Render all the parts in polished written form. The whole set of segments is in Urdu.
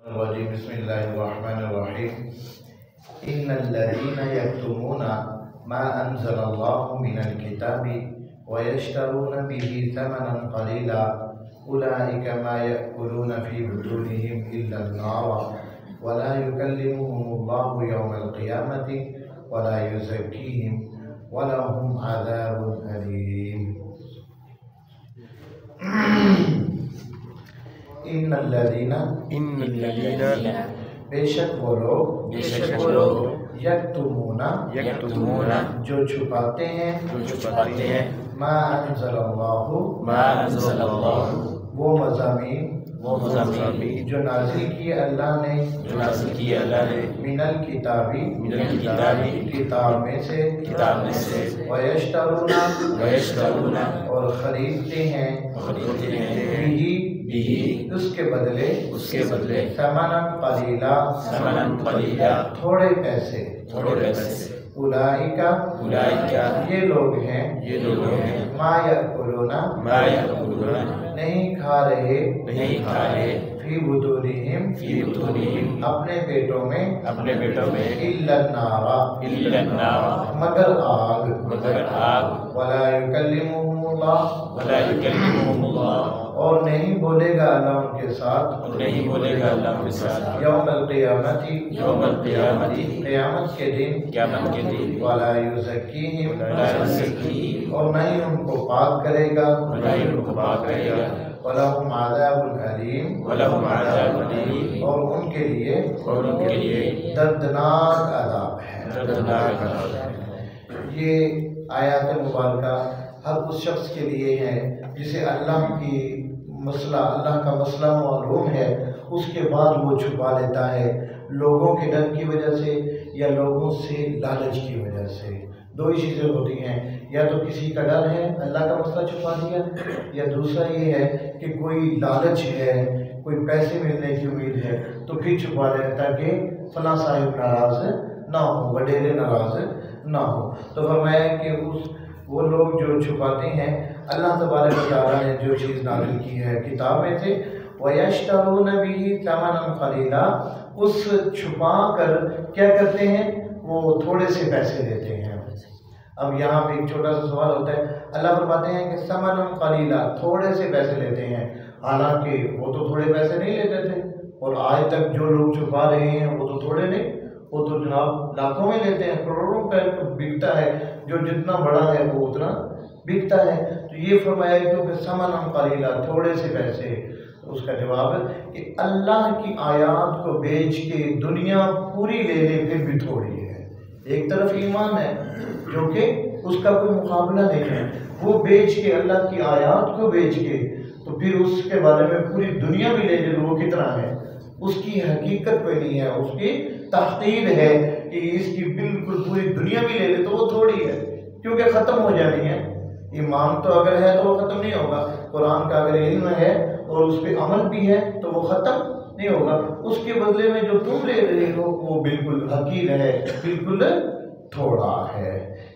الرجيم بسم الله الرحمن الرحيم إن الذين يكتمون ما أنزل الله من الكتاب ويشترون به ثمنا قليلا أولئك ما يأكلون في بطونهم إلا النار ولا يكلمهم الله يوم القيامة ولا يزكيهم ولهم عذاب أليم ان الذین بے شک وہ لوگ یکتمون جو چھپاتے ہیں ما انزل اللہ وہ مضامین جو نازل کیے اللہ نے من الکتابی کتاب میں سے ویشترون اور خریدتے ہیں اس کے بدلے ثمنا قلیلا تھوڑے پیسے اولئک یہ لوگ ہیں ما یأکلون نہیں کھا رہے فی بطونہم اپنے پیٹوں میں الا النار مگر آگ ولا یکلمہم اللہ اور نہیں بولے گا اللہ ان کے ساتھ یوم القیامت قیامت کے دن ولا یزکیہم اور نہیں ان کو پاک کرے گا وَلَهُمْ عَذَابٌ أَلِيمٌ اور ان کے لیے دردناک عذاب ہے۔ یہ آیات مبارکہ ہر اس شخص کے لیے ہے جسے اللہ کا مسئلہ معلوم ہے، اس کے بعد وہ چھپا لیتا ہے لوگوں کے ڈر کی وجہ سے یا لوگوں سے لالچ کی وجہ سے۔ دو ہی چیزیں ہوتی ہیں، یا تو کسی کا ڈر ہے اللہ کا مسئلہ چھپا دیا، یا دوسرا یہ ہے کہ کوئی لالچ ہے، کوئی پیسے ملنے کی امید ہے تو پھر چھپا لے تاکہ فلاں صاحب ناراض نہ ہو، وڈیرے ناراض نہ ہو۔ تو فرمایا کہ وہ لوگ جو چھپاتے ہیں اللہ تبارک و تعالیٰ نے جو چیز نازل کی ہے کتاب میں سے وَيَشْتَرُونَ بِهِ ثَمَنًا قَلِيلًا اس چھپا کر کیا کرتے ہیں، وہ تھوڑے سے پیسے لیتے ہیں۔ اب یہاں پہ ایک چھوٹا سا سوال ہوتا ہے، اللہ فرماتے ہیں کہ ثَمَنًا قَلِيلًا تھوڑے سے پیسے لیتے ہیں، حالانکہ وہ تو تھوڑے پیسے نہیں لیتے تھے، اور آج تک جو لوگ چھپا رہے ہیں وہ تو تھوڑے نہیں، وہ تو جناب لاکھوں میں لیتے ہیں، کروڑوں کا بکتا ہے، جو جتنا بڑا ہے وہ اتنا بکتا ہے۔ تو یہ فرمایا کیونکہ ثمنا قلیلا تھوڑے سے پیسے، اس کا جواب ہے کہ اللہ کی آیات کو بیچ کے دنیا پوری لے لے پھر بھی تھوڑی ہے۔ ایک طرف ایمان ہے جو کہ اس کا کوئی مقابلہ نہیں ہے، وہ بیچ کے اللہ کی آیات کو بیچ کے تو پھر اس کے بارے میں پوری دنیا بھی لے لے وہ کتنا ہے، اس کی حقیقت پہ نہیں ہے، اس کی تحقیر ہے کہ اس کی بالکل پوری دنیا بھی لے لے تو وہ تھوڑی ہے، کیونکہ ختم ہو جانی ہے۔ ایمان تو اگر ہے تو وہ ختم نہیں ہوگا، قرآن کا اگر علم ہے اور اس پہ عمل بھی ہے تو وہ ختم نہیں ہوگا، اس کے بدلے میں جو تم لے رہے ہو وہ بالکل حقیر ہے، بالکل تھوڑا ہے۔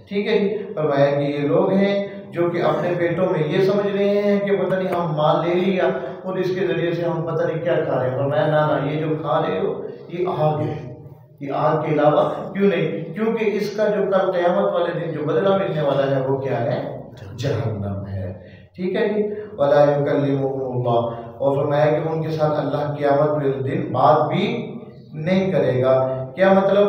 ٹھیک ہے جی، فرمایا کہ یہ لوگ ہیں جو کہ اپنے پیٹوں میں یہ سمجھ رہے ہیں کہ پتہ نہیں ہم مال لے لیا اور اس کے ذریعے سے ہم پتہ نہیں کیا کھا رہے ہیں۔ فرمایا نا یہ جو کھا رہے ہو یہ آگ ہے، یہ آگ کے علاوہ کیوں نہیں، کیونکہ اس کا جو کل قیامت والے دن جو بدلہ ملنے والا ہے وہ کیا ہے، جہنم ہے۔ ٹھیک ہے جی، وَلَا يُكَلِّمُهُمُ اللَّهُ اور فرمایا کہ ان کے ساتھ اللہ قیامت کے دن بات بھی نہیں کرے گا۔ کیا مطلب؟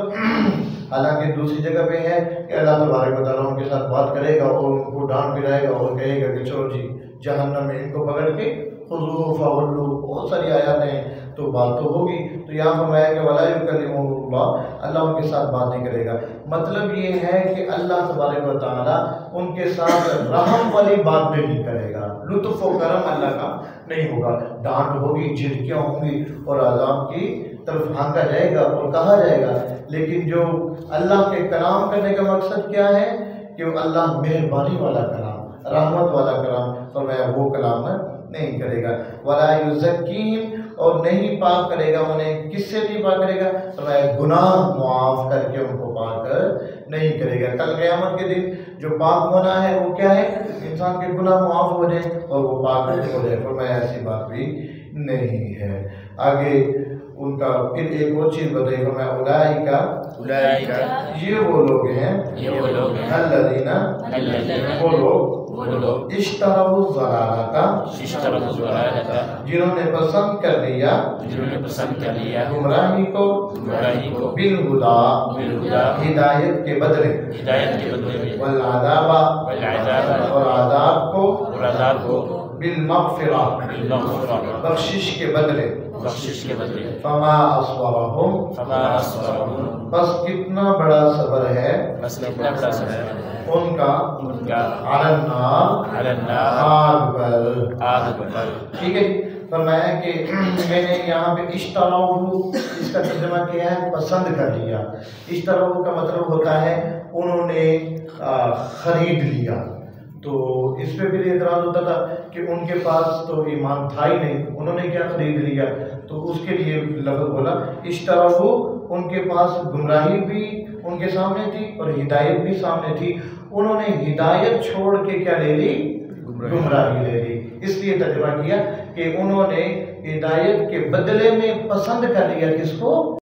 حالانکہ دوسری جگہ پہ ہے کہ اللہ تبارک و تعالیٰ ان کے ساتھ بات کرے گا اور ان کو ڈانٹ پھرائے گا اور کہے گا کہ چلو جی جہنم میں ان کو پکڑ کے خذوہ فغلوہ، بہت ساری آیات ہیں تو بات تو ہوگی۔ تو یہاں فرمایا کہ وَلَا يُكَلِّمُهُمُ اللَّهُ اللہ ان کے ساتھ بات نہیں کرے گا، مطلب یہ ہے کہ اللہ تبارک و تعالیٰ ان کے ساتھ رحم والی بات نہیں کرے گا، لطف و کرم اللہ کا نہیں ہوگا، ڈانٹ ہوگی، جھڑکیاں ہوں گی اور عذاب کی طرف بھانگا جائے گا اور کہا جائے گا۔ لیکن جو اللہ کے کلام کرنے کا مقصد کیا ہے کہ اللہ مہربانی والا کلام، رحمت والا کلام، فرمایا وہ کلام نہیں کرے گا۔ وَلَا يُزَكِّيهِمْ اور نہیں پاک کرے گا انہیں، کس سے نہیں پاک کرے گا؟ فرمایا گناہ معاف کر کے ان کو پاک نہیں کرے گا۔ کل قیامت کے دن جو پاک ہونا ہے وہ کیا ہے؟ انسان کے گناہ معاف ہو جائے اور وہ پاک ہو جائے۔ فرمایا ایسی بات بھی نہیں ہے۔ آگے ان کا پھر ایک اور چیز بتائی فرمایا اولئک یہ وہ لوگ ہیں الذین وہ لوگ اشتروا الضلالۃ جنہوں نے پسند کر لیا گمراہی کو بالہدی ہدایت کے بدلے والعذاب اور عذاب کو بالمغفرہ بخشش کے بدلے فما اصبرہم بس کتنا بڑا صبر ہے ان کا علی النار آگ پر. ٹھیک ہے. فرمایا کہ میں نے یہاں پہ اشتراؤ اس کا ترجمہ کیا ہے پسند کر لیا. اشتراؤ کا مطلب ہوتا ہے انہوں نے خرید لیا. تو اس پہ بھی اعتراض ہوتا تھا کہ ان کے پاس تو ایمان تھا ہی نہیں, انہوں نے کیا خرید لیا. تو اس کے لیے لفظ بولا اشتراؤ, ان کے پاس گمراہی بھی ان کے سامنے تھی اور ہدایت بھی سامنے تھی. انہوں نے ہدایت چھوڑ کے کیا لے لی؟ گمراہی لے لی. اس لیے ترجمہ کیا کہ انہوں نے ہدایت کے بدلے میں پسند کر لیا کس کو؟